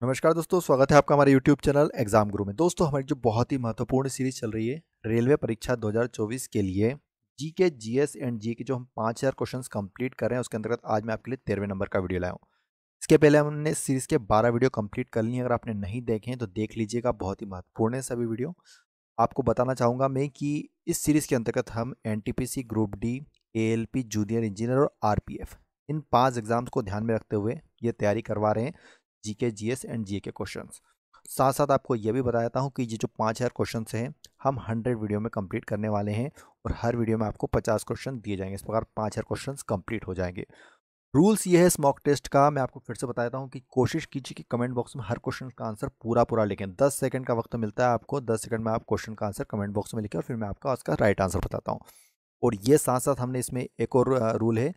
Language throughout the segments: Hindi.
नमस्कार दोस्तों, स्वागत है आपका हमारे YouTube चैनल एग्जाम गुरु में। दोस्तों, हमारी जो बहुत ही महत्वपूर्ण सीरीज चल रही है रेलवे परीक्षा 2024 के लिए जीके, जीएस एंड जी के जो हम 5000 क्वेश्चंस कंप्लीट कर रहे हैं, उसके अंतर्गत आज मैं आपके लिए 13वें नंबर का वीडियो लाया हूँ। इसके पहले हमने इस सीरीज के 12 वीडियो कंप्लीट कर लिए। अगर आपने नहीं देखे हैं तो देख लीजिएगा, बहुत ही महत्वपूर्ण है सभी वीडियो। आपको बताना चाहूँगा मैं कि इस सीरीज के अंतर्गत हम NTPC, group D, ALP, junior engineer और आरपीएफ, इन 5 एग्जाम्स को ध्यान में रखते हुए ये तैयारी करवा रहे हैं, जीके, जीएस एंड जीए के क्वेश्चंस। साथ साथ आपको यह भी बताता हूँ कि ये जो 5000 क्वेश्चंस हैं हम 100 वीडियो में कंप्लीट करने वाले हैं और हर वीडियो में आपको 50 क्वेश्चन दिए जाएंगे। इस प्रकार 5000 क्वेश्चंस कंप्लीट हो जाएंगे। रूल्स ये है इस मॉक टेस्ट का, मैं आपको फिर से बता देता हूँ कि कोशिश कीजिए कि कमेंट बॉक्स में हर क्वेश्चन का आंसर पूरा पूरा लिखें। 10 सेकंड का वक्त मिलता है आपको, 10 सेकंड में आप क्वेश्चन का आंसर कमेंट बॉक्स में लिखें और फिर मैं आपका उसका राइट आंसर बताता हूँ। और ये साथ साथ हमने इसमें एक और रूल है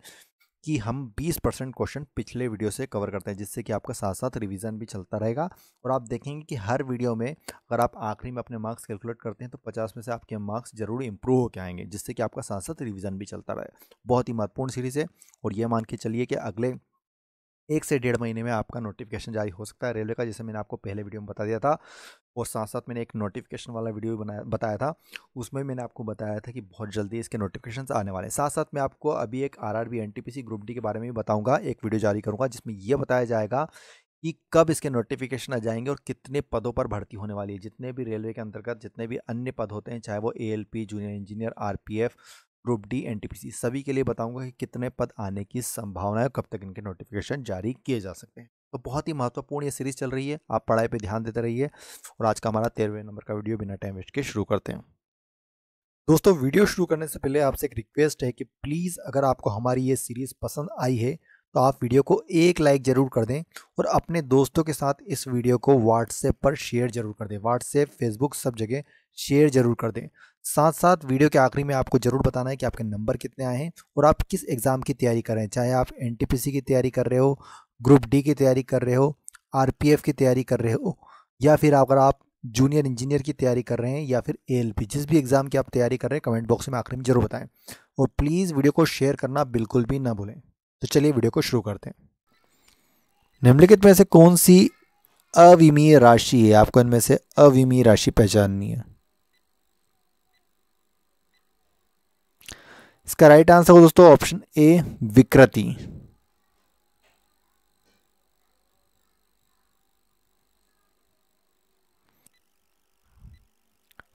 कि हम 20% क्वेश्चन पिछले वीडियो से कवर करते हैं, जिससे कि आपका साथ साथ रिवीजन भी चलता रहेगा। और आप देखेंगे कि हर वीडियो में अगर आप आखिरी में अपने मार्क्स कैलकुलेट करते हैं तो 50 में से आपके मार्क्स जरूर इंप्रूव होकर आएंगे, जिससे कि आपका साथ साथ रिवीजन भी चलता रहे। बहुत ही महत्वपूर्ण सीरीज है और ये मान के चलिए कि अगले 1 से 1.5 महीने में आपका नोटिफिकेशन जारी हो सकता है रेलवे का, जैसे मैंने आपको पहले वीडियो में बता दिया था। और साथ साथ मैंने एक नोटिफिकेशन वाला वीडियो बताया था, उसमें मैंने आपको बताया था कि बहुत जल्दी इसके नोटिफिकेशंस आने वाले हैं। साथ साथ मैं आपको अभी एक आरआरबी, एनटीपीसी, ग्रुप डी के बारे में भी बताऊंगा, एक वीडियो जारी करूंगा जिसमें यह बताया जाएगा कि कब इसके नोटिफिकेशन आ जाएंगे और कितने पदों पर भर्ती होने वाली है। जितने भी रेलवे के अंतर्गत जितने भी अन्य पद होते हैं, चाहे वो ALP, junior engineer, RPF, group D, NTPC, सभी के लिए बताऊंगा कि कितने पद आने की संभावना है, कब तक इनके नोटिफिकेशन जारी किए जा सकते हैं। तो बहुत ही महत्वपूर्ण ये सीरीज चल रही है, आप पढ़ाई पे ध्यान देते रहिए। और आज का हमारा 13वें नंबर का वीडियो बिना टाइम वेस्ट के शुरू करते हैं। दोस्तों, वीडियो शुरू करने से पहले आपसे एक रिक्वेस्ट है कि प्लीज़ अगर आपको हमारी ये सीरीज़ पसंद आई है तो आप वीडियो को एक लाइक ज़रूर कर दें और अपने दोस्तों के साथ इस वीडियो को व्हाट्सएप पर शेयर ज़रूर कर दें। व्हाट्सएप, फेसबुक, सब जगह शेयर ज़रूर कर दें। साथ साथ वीडियो के आखिरी में आपको ज़रूर बताना है कि आपके नंबर कितने आए हैं और आप किस एग्ज़ाम की तैयारी कर रहे हैं। चाहे आप एनटीपीसी की तैयारी कर रहे हो, ग्रुप डी की तैयारी कर रहे हो, आरपीएफ की तैयारी कर रहे हो, या फिर अगर आप जूनियर इंजीनियर की तैयारी कर रहे हैं, या फिर एएलपी, जिस भी एग्जाम की आप तैयारी कर रहे हैं, कमेंट बॉक्स में आखिरी में जरूर बताएं। और प्लीज़ वीडियो को शेयर करना बिल्कुल भी ना भूलें। तो चलिए वीडियो को शुरू करते हैं। निम्नलिखित में से कौन सी अविमीय राशि है? आपको इनमें से अविमीय राशि पहचाननी है। इसका राइट आंसर हो दोस्तों ऑप्शन ए, विकृति।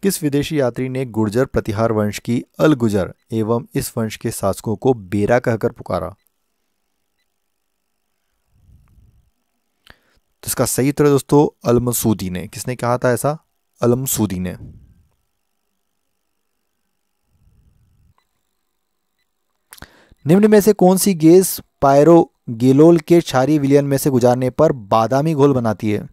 किस विदेशी यात्री ने गुर्जर प्रतिहार वंश की अल गुजर एवं इस वंश के शासकों को बेरा कहकर पुकारा? तो इसका सही उत्तर है दोस्तों अलमसूदी ने। किसने कहा था ऐसा? अलमसूदी ने। निम्न में से कौन सी गैस पायरोगेलोल के क्षारीय विलयन में से गुजारने पर बादामी घोल बनाती है?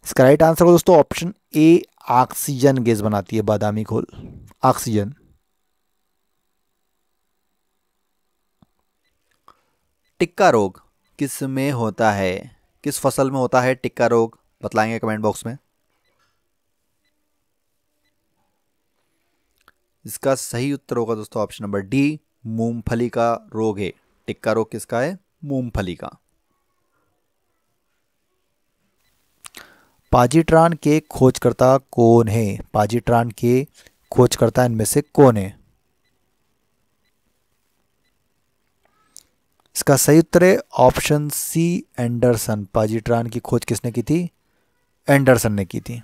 इसका राइट आंसर हो दोस्तों ऑप्शन ए, ऑक्सीजन गैस बनाती है बादामी घोल, ऑक्सीजन। टिक्का रोग किस में होता है? किस फसल में होता है टिक्का रोग? बतलाएंगे कमेंट बॉक्स में। इसका सही उत्तर होगा दोस्तों ऑप्शन नंबर डी, मूंगफली का रोग है। टिक्का रोग किसका है? मूंगफली का। पाजीट्रान के खोजकर्ता कौन है? पाजीट्रान के खोजकर्ता इनमें से कौन है? इसका सही उत्तर है ऑप्शन सी, एंडरसन। पाजीट्रान की खोज किसने की थी? एंडरसन ने की थी।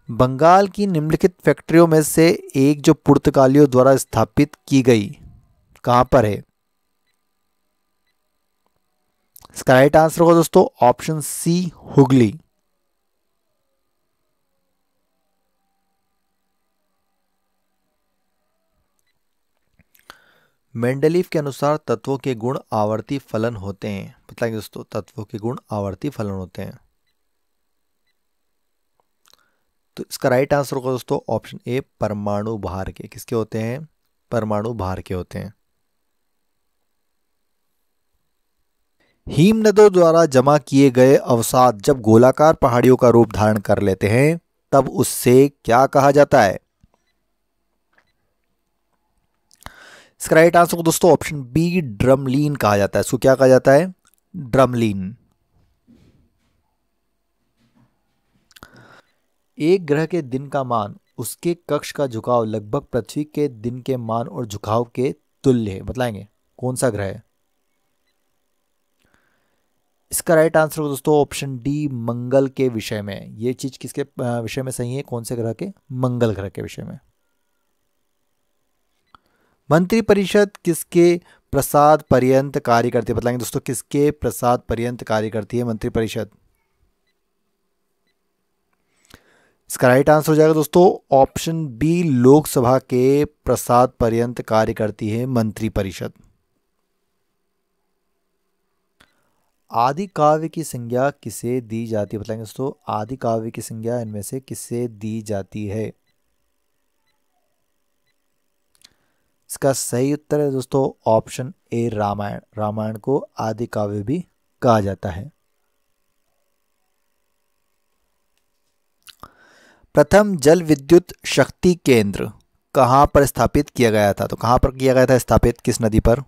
बंगाल की निम्नलिखित फैक्ट्रियों में से एक जो पुर्तगालियों द्वारा स्थापित की गई, कहां पर है? इसका राइट आंसर होगा दोस्तों ऑप्शन सी, हुगली। मेंडलीफ के अनुसार तत्वों के गुण आवर्ती फलन होते हैं। बताएंगे दोस्तों, तत्वों के गुण आवर्ती फलन होते हैं। तो इसका राइट आंसर होगा दोस्तों ऑप्शन ए, परमाणु भार के। किसके होते हैं? परमाणु भार के होते हैं। हिमनदों द्वारा जमा किए गए अवसाद जब गोलाकार पहाड़ियों का रूप धारण कर लेते हैं तब उससे क्या कहा जाता है? इसका राइट आंसर को दोस्तों ऑप्शन बी ड्रमलीन कहा जाता है। इसको क्या कहा जाता है? ड्रमलीन। एक ग्रह के दिन का मान उसके कक्ष का झुकाव लगभग पृथ्वी के दिन के मान और झुकाव के तुल्य है। बताएंगे कौन सा ग्रह है? इसका राइट आंसर हो दोस्तों ऑप्शन डी मंगल के विषय में। ये चीज किसके विषय में सही है? कौन से ग्रह के? मंगल ग्रह के विषय में। मंत्रिपरिषद किसके प्रसाद पर्यंत कार्य करती है? बताएंगे दोस्तों किसके प्रसाद पर्यंत कार्य करती है मंत्रिपरिषद? इसका राइट आंसर हो जाएगा दोस्तों ऑप्शन बी लोकसभा के प्रसाद पर्यंत कार्य करती है मंत्रिपरिषद। आदि काव्य की संज्ञा किसे दी जाती है? बताएंगे दोस्तों आदि काव्य की संज्ञा इनमें से किसे दी जाती है? इसका सही उत्तर है दोस्तों ऑप्शन ए रामायण। रामायण को आदि काव्य भी कहा जाता है। प्रथम जल विद्युत शक्ति केंद्र कहां पर स्थापित किया गया था? तो कहां पर किया गया था स्थापित? किस नदी पर?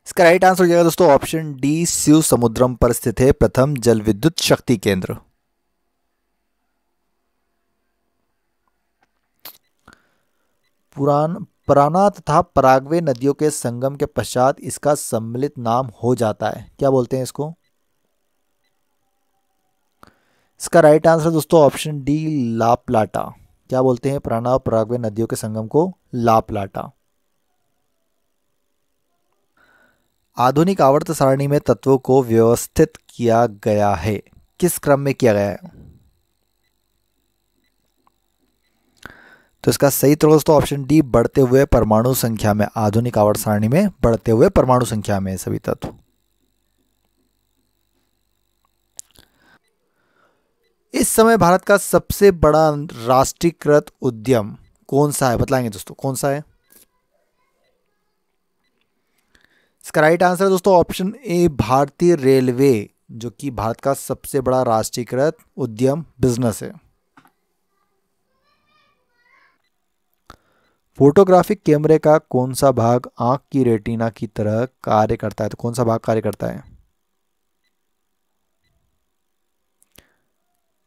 इसका राइट आंसर हो जाएगा दोस्तों ऑप्शन डी शिव समुद्रम पर स्थित है प्रथम जल विद्युत शक्ति केंद्र। पुराना तथा पराग्वे नदियों के संगम के पश्चात इसका सम्मिलित नाम हो जाता है। क्या बोलते हैं इसको? इसका राइट आंसर दोस्तों ऑप्शन डी ला प्लाटा। क्या बोलते हैं पुराना और पराग्वे नदियों के संगम को? ला प्लाटा। आधुनिक आवर्त सारणी में तत्वों को व्यवस्थित किया गया है। किस क्रम में किया गया है? तो इसका सही उत्तर दोस्तों ऑप्शन डी बढ़ते हुए परमाणु संख्या में। आधुनिक आवर्त सारणी में बढ़ते हुए परमाणु संख्या में सभी तत्व। इस समय भारत का सबसे बड़ा राष्ट्रीयकृत उद्यम कौन सा है? बताएंगे दोस्तों कौन सा है? इसका राइट आंसर है दोस्तों ऑप्शन ए भारतीय रेलवे, जो कि भारत का सबसे बड़ा राष्ट्रीयकृत उद्यम बिजनेस है। फोटोग्राफिक कैमरे का कौन सा भाग आंख की रेटिना की तरह कार्य करता है? तो कौन सा भाग कार्य करता है?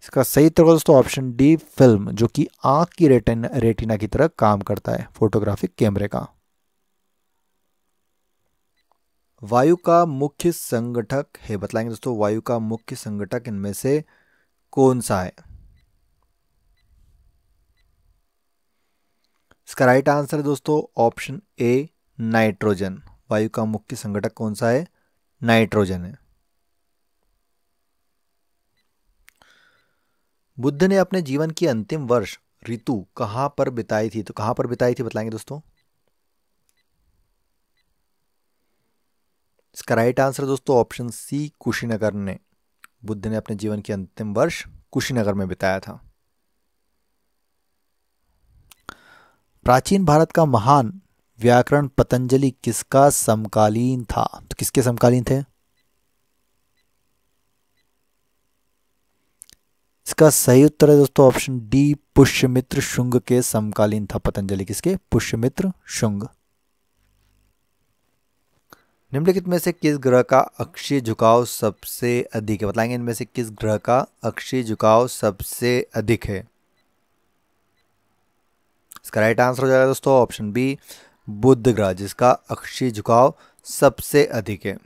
इसका सही उत्तर दोस्तों ऑप्शन डी फिल्म, जो कि आंख की रेटिना की तरह काम करता है फोटोग्राफिक कैमरे का। वायु का मुख्य संगठक है। बताएंगे दोस्तों वायु का मुख्य संगठक इनमें से कौन सा है? इसका राइट आंसर है दोस्तों ऑप्शन ए नाइट्रोजन। वायु का मुख्य संगठक कौन सा है? नाइट्रोजन है। बुद्ध ने अपने जीवन की अंतिम वर्ष ऋतु कहां पर बिताई थी? तो कहां पर बिताई थी? बताएंगे दोस्तों। इसका राइट आंसर दोस्तों ऑप्शन सी कुशीनगर ने। बुद्ध ने अपने जीवन के अंतिम वर्ष कुशीनगर में बिताया था। प्राचीन भारत का महान व्याकरण पतंजलि किसका समकालीन था? तो किसके समकालीन थे? इसका सही उत्तर है दोस्तों ऑप्शन डी पुष्यमित्र शुंग के समकालीन था पतंजलि। किसके? पुष्यमित्र शुंग। निम्नलिखित में से किस ग्रह का अक्षीय झुकाव सबसे अधिक है? बताएंगे इनमें से किस ग्रह का अक्षीय झुकाव सबसे अधिक है? इसका राइट आंसर हो जाएगा दोस्तों ऑप्शन बी बुध ग्रह, जिसका अक्षीय झुकाव सबसे अधिक है।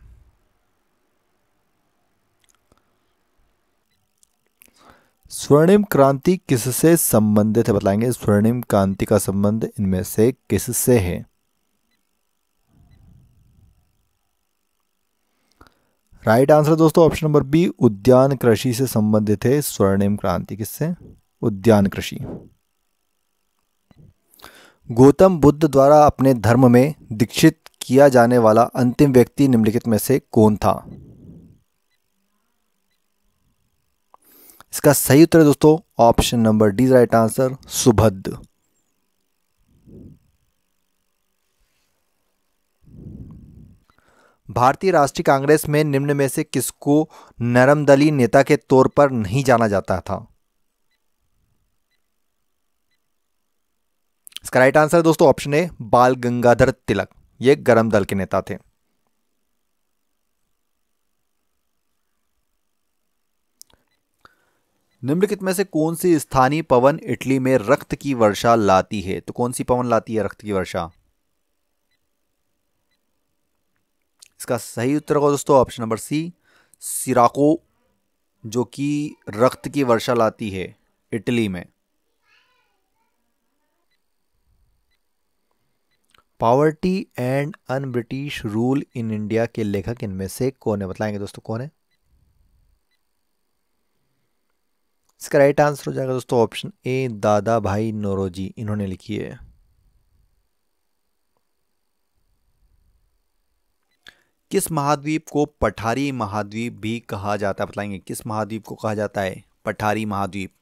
स्वर्णिम क्रांति किससे संबंधित है? बताएंगे स्वर्णिम क्रांति का संबंध इनमें से किससे है? राइट आंसर दोस्तों ऑप्शन नंबर बी उद्यान कृषि से संबंधित है स्वर्णिम क्रांति। किससे? उद्यान कृषि। गौतम बुद्ध द्वारा अपने धर्म में दीक्षित किया जाने वाला अंतिम व्यक्ति निम्नलिखित में से कौन था? इसका सही उत्तर है दोस्तों option number D right answer Subhadra. भारतीय राष्ट्रीय कांग्रेस में निम्न में से किसको नरमदली नेता के तौर पर नहीं जाना जाता था? इसका राइट आंसर दोस्तों ऑप्शन ए बाल गंगाधर तिलक, ये गरम दल के नेता थे। निम्नलिखित में से कौन सी स्थानीय पवन इटली में रक्त की वर्षा लाती है? तो कौन सी पवन लाती है रक्त की वर्षा? इसका सही उत्तर होगा दोस्तों ऑप्शन नंबर सी, सिराको, जो कि रक्त की वर्षा लाती है इटली में। Poverty and un British rule in India के लेखक इनमें से कौन है? बताएंगे दोस्तों कौन है? इसका राइट आंसर हो जाएगा दोस्तों ऑप्शन ए दादा भाई नौरोजी, इन्होंने लिखी है। किस महाद्वीप को पठारी महाद्वीप भी कहा जाता है? बताएंगे किस महाद्वीप को कहा जाता है पठारी महाद्वीप?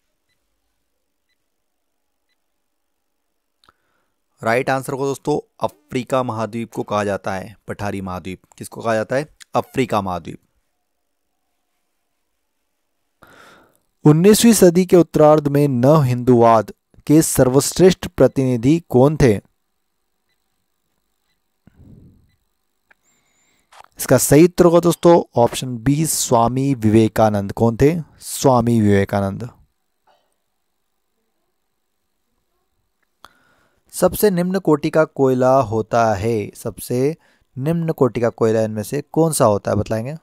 राइट आंसर को दोस्तों अफ्रीका महाद्वीप को कहा जाता है पठारी महाद्वीप। किसको कहा जाता है? अफ्रीका महाद्वीप। 19वीं सदी के उत्तरार्ध में नव हिंदूवाद के सर्वश्रेष्ठ प्रतिनिधि कौन थे? इसका सही उत्तर होगा दोस्तों ऑप्शन बी स्वामी विवेकानंद। कौन थे? स्वामी विवेकानंद। सबसे निम्न कोटि का कोयला होता है, सबसे निम्न कोटि का कोयला इनमें से कौन सा होता है? बताएंगे।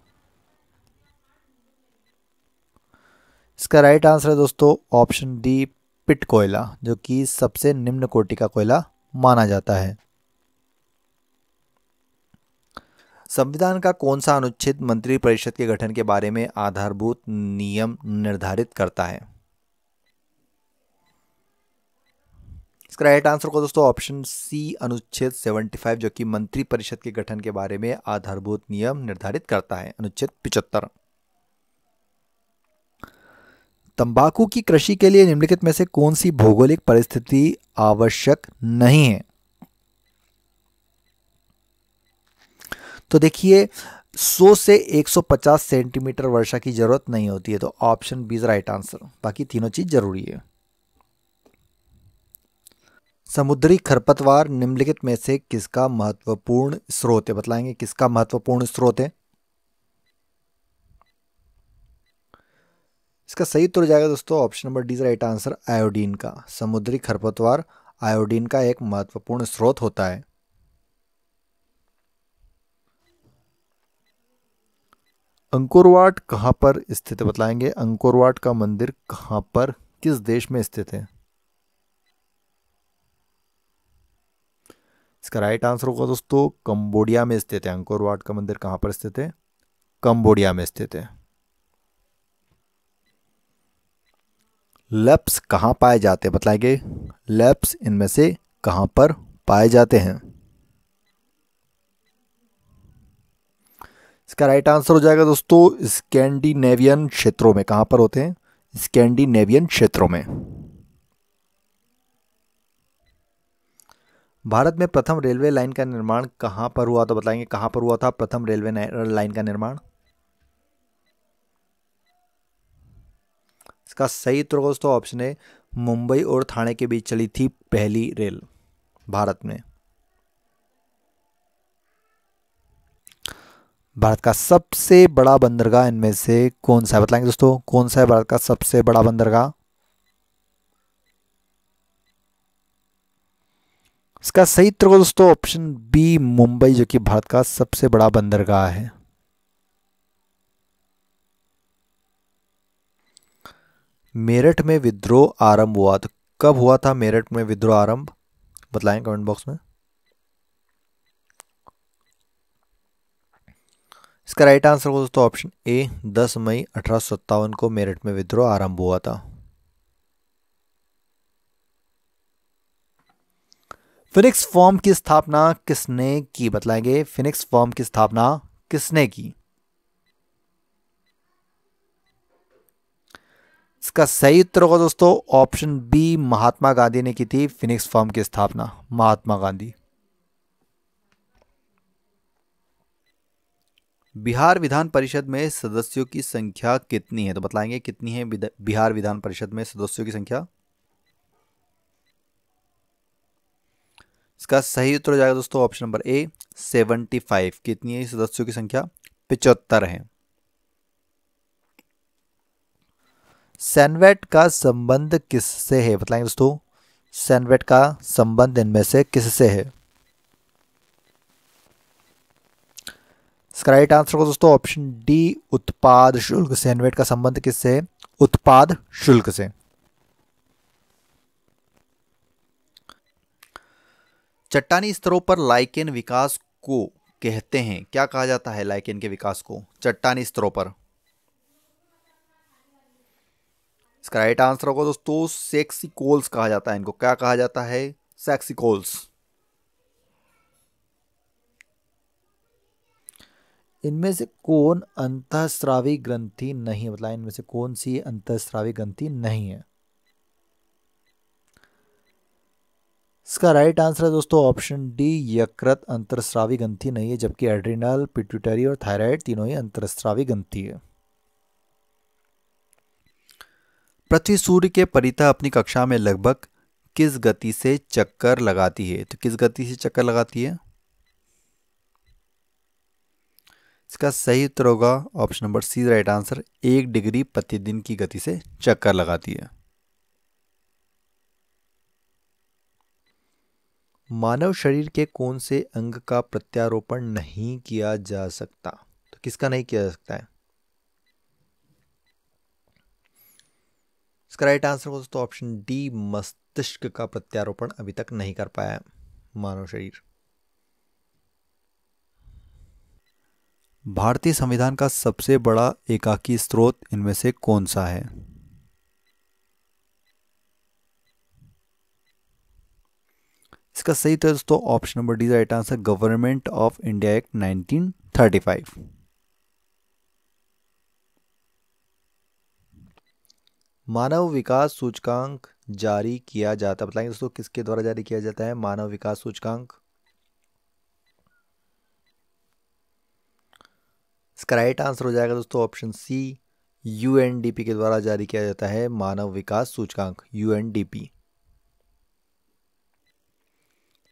इसका राइट आंसर है दोस्तों ऑप्शन डी पिट कोयला, जो कि सबसे निम्न कोटि का कोयला माना जाता है। संविधान का कौन सा अनुच्छेद मंत्री परिषद के गठन के बारे में आधारभूत नियम निर्धारित करता है? इसका राइट आंसर को दोस्तों ऑप्शन सी अनुच्छेद 75, जो कि मंत्री परिषद के गठन के बारे में आधारभूत नियम निर्धारित करता है, अनुच्छेद 75। तंबाकू की कृषि के लिए निम्नलिखित में से कौन सी भौगोलिक परिस्थिति आवश्यक नहीं है? तो देखिए 100 से 150 सेंटीमीटर वर्षा की जरूरत नहीं होती है, तो ऑप्शन बी राइट आंसर, बाकी तीनों चीज जरूरी है। समुद्री खरपतवार निम्नलिखित में से किसका महत्वपूर्ण स्रोत है? बतलाएंगे किसका महत्वपूर्ण स्रोत है? इसका सही उत्तर हो जाएगा दोस्तों option number D right answer, iodine का। समुद्री खरपतवार आयोडीन का एक महत्वपूर्ण स्रोत होता है। अंकोरवाट कहां पर स्थित है? बतलाएंगे अंकोरवाट का मंदिर कहां पर, किस देश में स्थित है? इसका राइट आंसर होगा दोस्तों कंबोडिया में स्थित है। अंकोरवाट का मंदिर कहां पर स्थित है? कंबोडिया में स्थित है। लैप्स कहां पाए जाते हैं? बतलाएंगे लैप्स इनमें से कहां पर पाए जाते हैं? इसका राइट आंसर हो जाएगा दोस्तों स्कैंडिनेवियन क्षेत्रों में। कहां पर होते हैं? स्कैंडिनेवियन क्षेत्रों में। भारत में प्रथम रेलवे लाइन का निर्माण कहां पर हुआ? तो बताएंगे कहां पर हुआ था प्रथम रेलवे लाइन का निर्माण? इसका सही उत्तर दोस्तों ऑप्शन है मुंबई और ठाणे के बीच चली थी पहली रेल भारत में। भारत का सबसे बड़ा बंदरगाह इनमें से कौन सा है? बताएंगे दोस्तों कौन सा है भारत का सबसे बड़ा बंदरगाह? इसका सही उत्तर होगा दोस्तों ऑप्शन बी मुंबई, जो कि भारत का सबसे बड़ा बंदरगाह है। मेरठ में विद्रोह आरंभ हुआ, तो कब हुआ था मेरठ में विद्रोह आरंभ? बताएं कमेंट बॉक्स में। इसका राइट आंसर होगा दोस्तों ऑप्शन ए 10 मई 1857 को मेरठ में विद्रोह आरंभ हुआ था। फिनिक्स फॉर्म की स्थापना किसने की? बतलाएंगे फिनिक्स फॉर्म की स्थापना किसने की? इसका सही उत्तर होगा दोस्तों ऑप्शन बी महात्मा गांधी ने की थी फिनिक्स फॉर्म की स्थापना, महात्मा गांधी। बिहार विधान परिषद में सदस्यों की संख्या कितनी है? तो बतलाएंगे कितनी है बिहार विधान परिषद में सदस्यों की संख्या? इसका सही उत्तर हो जाएगा दोस्तों ऑप्शन नंबर ए 75। कितनी है सदस्यों की संख्या? 75 है। सैनवेट का संबंध किससे है? बताएंगे दोस्तों, सैनवेट का संबंध इनमें से किससे है? इसका राइट आंसर को दोस्तों ऑप्शन डी उत्पाद शुल्क। सैनवेट का संबंध किससे है? उत्पाद शुल्क से। चट्टानी स्तरों पर लाइकेन विकास को कहते हैं, क्या कहा जाता है लाइकेन के विकास को चट्टानी स्तरों पर? इसका राइट आंसर होगा दोस्तों सेक्सिकोल्स कहा जाता है इनको। क्या कहा जाता है? सेक्सिकोल्स। इनमें से कौन अंतःस्रावी ग्रंथि नहीं है? मतलब इनमें से कौन सी अंतःस्रावी ग्रंथि नहीं है? इसका राइट आंसर है दोस्तों ऑप्शन डी यकृत अंतःस्रावी ग्रंथि नहीं है, जबकि एड्रिनल, पिट्यूटरी और थायराइड तीनों ही अंतःस्रावी ग्रंथि है। पृथ्वी सूर्य के परितः अपनी कक्षा में लगभग किस गति से चक्कर लगाती है? तो किस गति से चक्कर लगाती है? इसका सही उत्तर होगा option number C right answer, 1 degree प्रतिदिन की गति से चक्कर लगाती है। मानव शरीर के कौन से अंग का प्रत्यारोपण नहीं किया जा सकता? तो किसका नहीं किया जा सकता है? इसका राइट आंसर हो दोस्तों ऑप्शन डी मस्तिष्क का प्रत्यारोपण अभी तक नहीं कर पाया मानव शरीर। भारतीय संविधान का सबसे बड़ा एकाकी स्रोत इनमें से कौन सा है? इसका सही उत्तर दोस्तों option number D right answer, government of India act 1935। मानव विकास सूचकांक जारी किया जाता है, बताएंगे दोस्तों किसके द्वारा जारी किया जाता है मानव विकास सूचकांक? इसका राइट आंसर हो जाएगा दोस्तों ऑप्शन सी यूएनडीपी के द्वारा जारी किया जाता है मानव विकास सूचकांक, यूएनडीपी।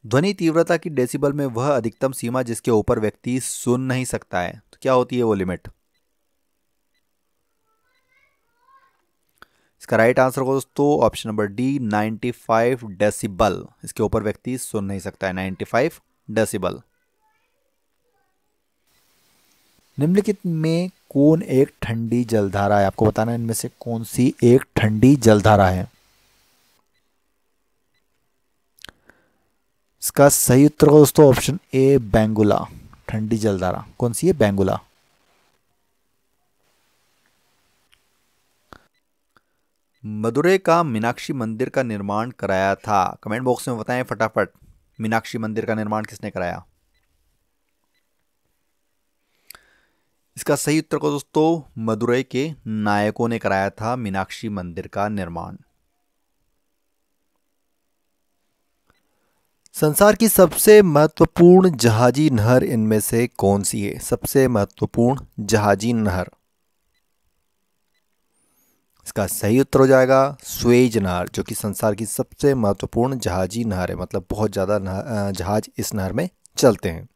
ध्वनि तीव्रता की डेसिबल में वह अधिकतम सीमा जिसके ऊपर व्यक्ति सुन नहीं सकता है, तो क्या होती है वो लिमिट? इसका राइट आंसर हो दोस्तों ऑप्शन नंबर डी 95 डेसिबल। इसके ऊपर व्यक्ति सुन नहीं सकता है 95 डेसिबल। निम्नलिखित में कौन एक ठंडी जलधारा है? आपको बताना है इनमें से कौन सी एक ठंडी जलधारा है। इसका सही उत्तर हो दोस्तों ऑप्शन ए बेंगुला। ठंडी जलधारा कौन सी है? बेंगुला। मदुरै का मीनाक्षी मंदिर का निर्माण कराया था? कमेंट बॉक्स में बताएं फटाफट, मीनाक्षी मंदिर का निर्माण किसने कराया? इसका सही उत्तर को दोस्तों मदुरै के नायकों ने कराया था मीनाक्षी मंदिर का निर्माण। संसार की सबसे महत्वपूर्ण जहाजी नहर इनमें से कौन सी है? सबसे महत्वपूर्ण जहाजी नहर। इसका सही उत्तर हो जाएगा स्वेज नहर, जो कि संसार की सबसे महत्वपूर्ण जहाजी नहर है। मतलब बहुत ज़्यादा जहाज इस नहर में चलते हैं।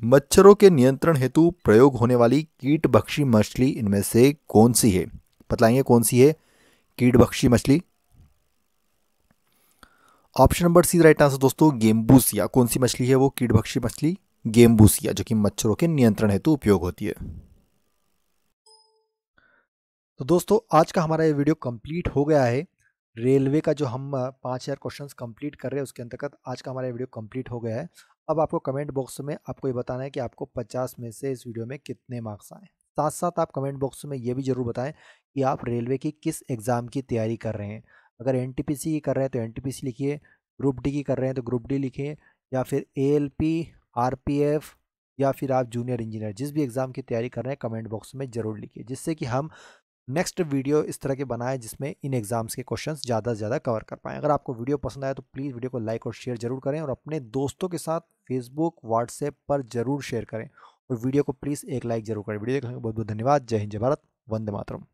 मच्छरों के नियंत्रण हेतु प्रयोग होने वाली कीटभक्षी मछली इनमें से कौन सी है? बताएंगे कौन सी है कीटभक्षी मछली? Option number C right answer दोस्तों गेम्बूसिया। कौन सी मछली है वो कीटभक्षी मछली? गेम्बूसिया, जो कि मच्छरों के नियंत्रण हेतु उपयोग होती है। तो दोस्तों आज का हमारा ये वीडियो कंप्लीट हो गया है। रेलवे का जो हम 5000 क्वेश्चंस कंप्लीट कर रहे हैं उसके अंतर्गत आज का हमारा वीडियो कंप्लीट हो गया है। अब आपको कमेंट बॉक्स में आपको ये बताना है कि आपको 50 में से इस वीडियो में कितने मार्क्स आए। साथ साथ आप कमेंट बॉक्स में ये भी ज़रूर बताएं कि आप रेलवे की किस एग्ज़ाम की तैयारी कर रहे हैं। अगर एनटीपीसी की कर रहे हैं तो एनटीपीसी लिखिए, ग्रुप डी की कर रहे हैं तो ग्रुप डी लिखिए, या फिर एएलपी, आरपीएफ, या फिर आप जूनियर इंजीनियर, जिस भी एग्ज़ाम की तैयारी कर रहे हैं कमेंट बॉक्स में ज़रूर लिखिए, जिससे कि हम नेक्स्ट वीडियो इस तरह के बनाए जिसमें इन एग्जाम्स के क्वेश्चंस ज़्यादा से ज़्यादा कवर कर पाएँ। अगर आपको वीडियो पसंद आए तो प्लीज़ वीडियो को लाइक और शेयर जरूर करें, और अपने दोस्तों के साथ फेसबुक, व्हाट्सएप पर जरूर शेयर करें, और वीडियो को प्लीज़ एक लाइक जरूर करें। वीडियो देखने के लिए बहुत बहुत धन्यवाद। जय हिंद, जय भारत, वंदे मातरम।